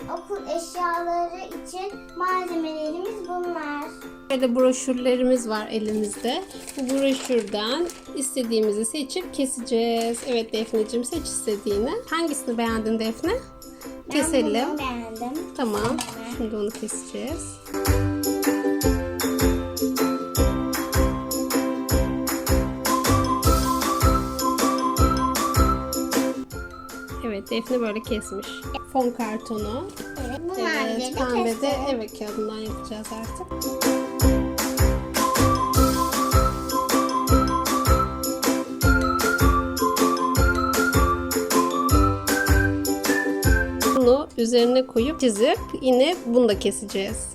okul eşyaları için malzemelerimiz bunlar. Böyle broşürlerimiz var elimizde. Bu broşürden istediğimizi seçip keseceğiz. Evet Defneciğim, seç istediğini. Hangisini beğendin Defne? Keselim. Ben bunu beğendim. Tamam. Şimdi onu keseceğiz. Evet, Defne böyle kesmiş. Fon kartonu. Evet, bu Evet, mavileri de pembe de kestim. evet kağıdından yapacağız artık. Bunu üzerine koyup çizip yine bunu da keseceğiz.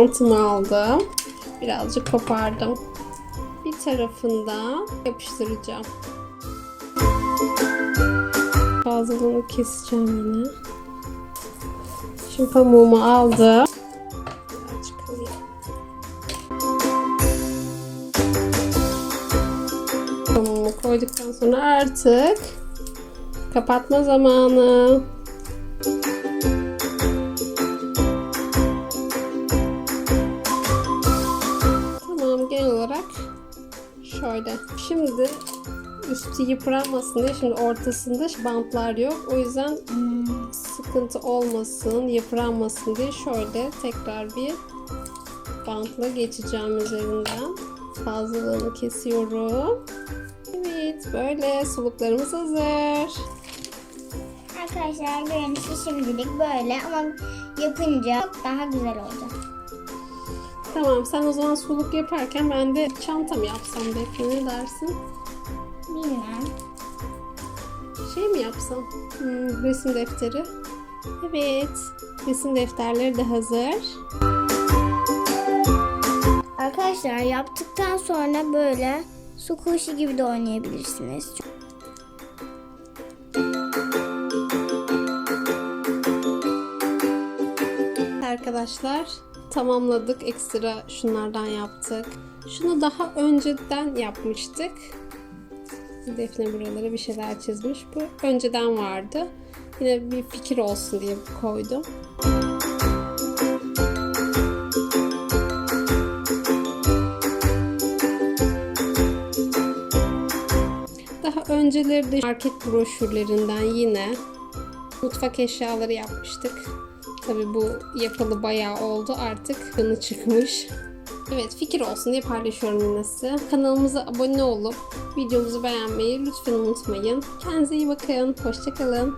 Montunu aldım. Birazcık kopardım. Bir tarafından yapıştıracağım. Fazlalığını keseceğim yine. Şimdi pamuğumu aldım. Birazcık alayım. Pamuğumu koyduktan sonra artık kapatma zamanı. Tamam, genel olarak şöyle. Şimdi üstü yıpranmasın diye şimdi ortasında bantlar yok. O yüzden sıkıntı olmasın, yıpranmasın diye şöyle tekrar bir bantla geçeceğim üzerinden. Fazlalığını kesiyorum. Evet, böyle suluklarımız hazır. Arkadaşlar görüntüsü şimdilik böyle ama yapınca çok daha güzel olacak. Tamam, sen o zaman suluk yaparken ben de çanta mı yapsam Defne, ne dersin? Bilmem. Şey mi yapsam? Resim defteri. Evet, resim defterleri de hazır. Arkadaşlar yaptıktan sonra böyle su kuşu gibi de oynayabilirsiniz. Arkadaşlar tamamladık. Ekstra şunlardan yaptık. Şunu daha önceden yapmıştık. Defne buralara bir şeyler çizmiş. Bu önceden vardı. Yine bir fikir olsun diye koydum. Daha önceleri de market broşürlerinden yine mutfak eşyaları yapmıştık. Tabii bu yapalı bayağı oldu, artık kanı çıkmış. Evet, fikir olsun diye paylaşıyorum yine size. Kanalımıza abone olup videomuzu beğenmeyi lütfen unutmayın. Kendinize iyi bakın. Hoşça kalın.